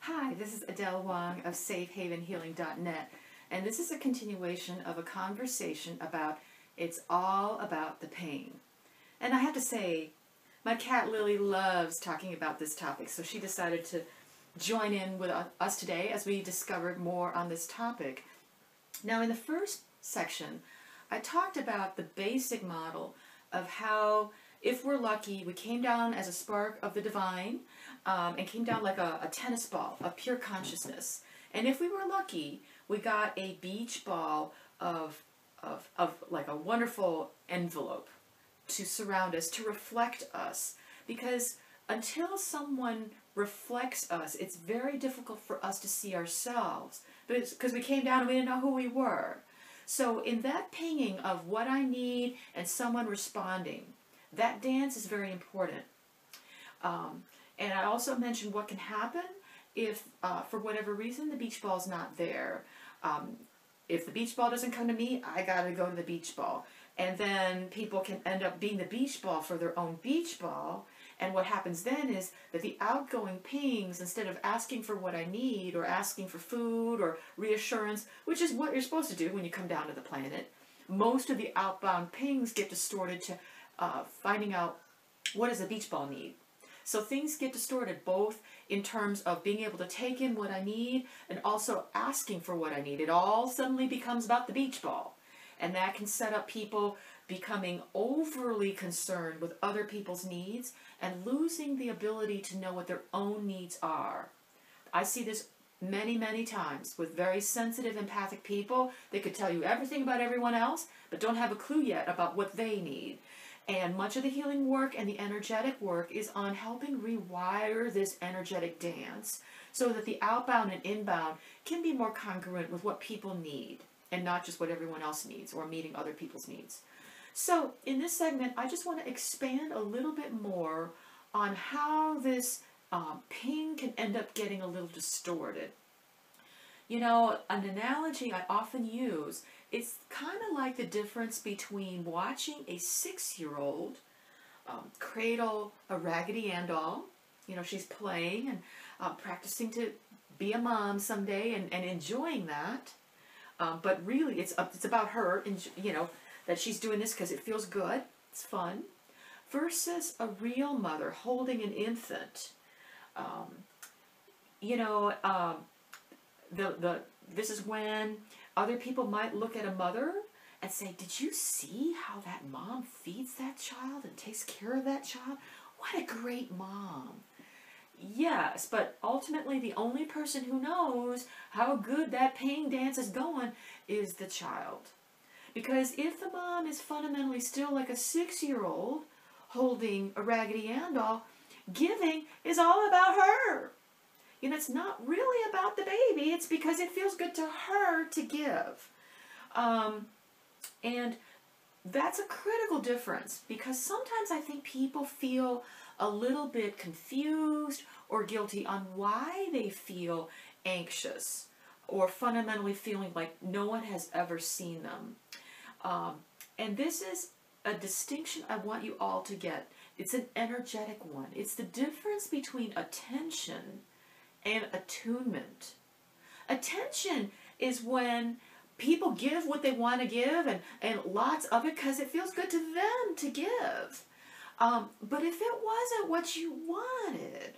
Hi, this is Adele Wang of SafeHavenHealing.net, and this is a continuation of a conversation about it's all about the pain. And I have to say, my cat Lily loves talking about this topic, so she decided to join in with us today as we discovered more on this topic. Now, in the first section, I talked about the basic model of how, if we're lucky, we came down as a spark of the divine, and came down like a tennis ball of pure consciousness. And if we were lucky, we got a beach ball of like a wonderful envelope to surround us, to reflect us. Because until someone reflects us, it's very difficult for us to see ourselves. Because we came down and we didn't know who we were. So in that pinging of what I need and someone responding, that dance is very important. And I also mentioned what can happen if, for whatever reason, the beach ball is not there. If the beach ball doesn't come to me, I got to go to the beach ball. And then people can end up being the beach ball for their own beach ball. And what happens then is that the outgoing pings, instead of asking for what I need or asking for food or reassurance, which is what you're supposed to do when you come down to the planet, most of the outbound pings get distorted to finding out what does the beach ball need. So things get distorted both in terms of being able to take in what I need and also asking for what I need. It all suddenly becomes about the beach ball. And that can set up people becoming overly concerned with other people's needs and losing the ability to know what their own needs are. I see this many, many times with very sensitive, empathic people. They could tell you everything about everyone else, but don't have a clue yet about what they need. And much of the healing work and the energetic work is on helping rewire this energetic dance so that the outbound and inbound can be more congruent with what people need and not just what everyone else needs or meeting other people's needs. So in this segment, I just want to expand a little bit more on how this ping can end up getting a little distorted. You know, an analogy I often use, it's kind of like the difference between watching a 6-year-old cradle a Raggedy Ann doll. You know, she's playing and practicing to be a mom someday and enjoying that. But really, it's about her, and you know, that she's doing this because it feels good, it's fun, versus a real mother holding an infant. You know, this is when other people might look at a mother and say, did you see how that mom feeds that child and takes care of that child? What a great mom. Yes, but ultimately the only person who knows how good that ping dance is going is the child. Because if the mom is fundamentally still like a 6-year-old holding a Raggedy Ann doll, giving is all about her. You know, it's not really about the baby. It's because it feels good to her to give. And that's a critical difference, because sometimes I think people feel a little bit confused or guilty on why they feel anxious or fundamentally feeling like no one has ever seen them. And this is a distinction I want you all to get. It's an energetic one. It's the difference between attention and attunement. Attention is when people give what they want to give and lots of it because it feels good to them to give. But if it wasn't what you wanted,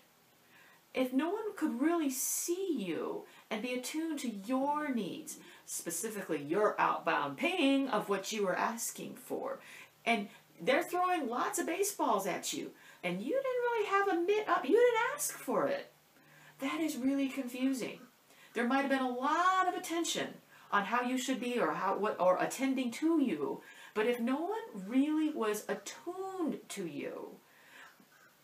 if no one could really see you and be attuned to your needs, specifically your outbound ping of what you were asking for, and they're throwing lots of baseballs at you, and you didn't really have a mitt up, you didn't ask for it, that is really confusing. There might have been a lot of attention on how you should be or attending to you, but if no one really was attuned to you,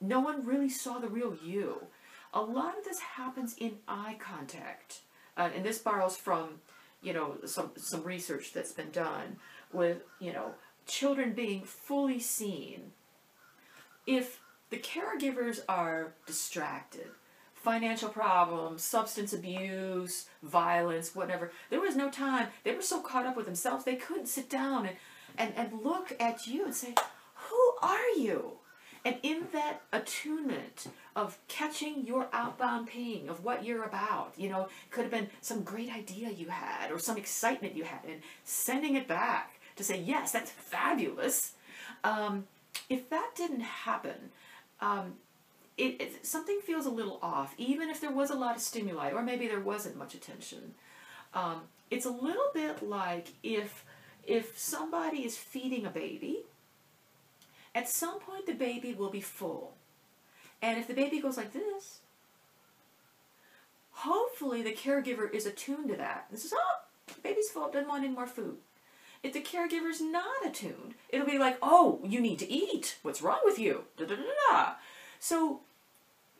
no one really saw the real you. A lot of this happens in eye contact, and this borrows from, you know, some research that's been done with, you know, children being fully seen. If the caregivers are distracted, financial problems, substance abuse, violence, whatever, there was no time. They were so caught up with themselves, they couldn't sit down and look at you and say, who are you? And in that attunement of catching your outbound ping of what you're about, you know, could have been some great idea you had or some excitement you had, and sending it back to say, yes, that's fabulous. If that didn't happen, something feels a little off, even if there was a lot of stimuli, or maybe there wasn't much attention. It's a little bit like if somebody is feeding a baby, at some point the baby will be full. And if the baby goes like this, hopefully the caregiver is attuned to that. This is, oh, the baby's full, doesn't want any more food. If the caregiver's not attuned, it'll be like, oh, you need to eat. What's wrong with you? Da, da, da, da. So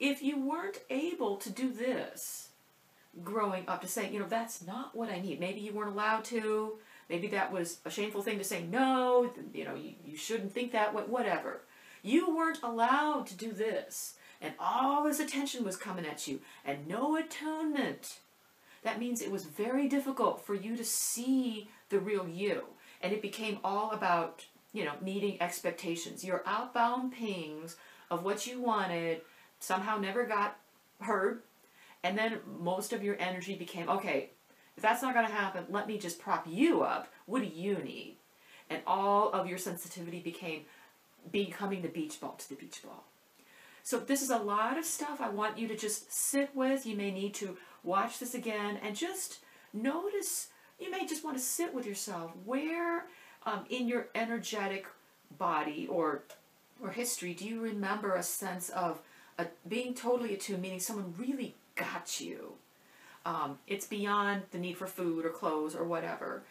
if you weren't able to do this growing up, to say, you know, that's not what I need. Maybe you weren't allowed to. Maybe that was a shameful thing to say, no, you know, you shouldn't think that way, whatever. You weren't allowed to do this, and all this attention was coming at you, and no attunement. That means it was very difficult for you to see the real you, and it became all about, you know, meeting expectations. Your outbound pings of what you wanted somehow never got heard, and then most of your energy became, okay, if that's not going to happen, let me just prop you up. What do you need? And all of your sensitivity becoming the beach ball to the beach ball. So this is a lot of stuff I want you to just sit with. You may need to watch this again and just notice. You may just want to sit with yourself. Where in your energetic body or history do you remember a sense of being totally attuned, meaning someone really got you? It's beyond the need for food or clothes or whatever.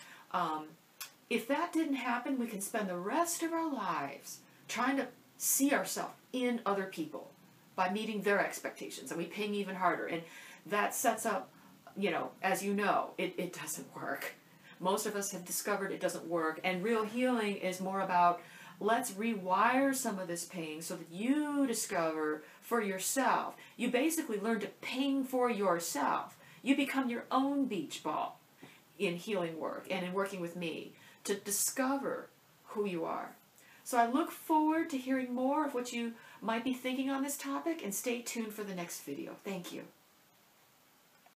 If that didn't happen, we can spend the rest of our lives trying to see ourselves in other people by meeting their expectations, and we ping even harder. And that sets up, you know, as you know, it doesn't work. Most of us have discovered it doesn't work, and real healing is more about, let's rewire some of this ping so that you discover for yourself. You basically learn to ping for yourself. You become your own beach ball in healing work and in working with me to discover who you are. So I look forward to hearing more of what you might be thinking on this topic, and stay tuned for the next video. Thank you.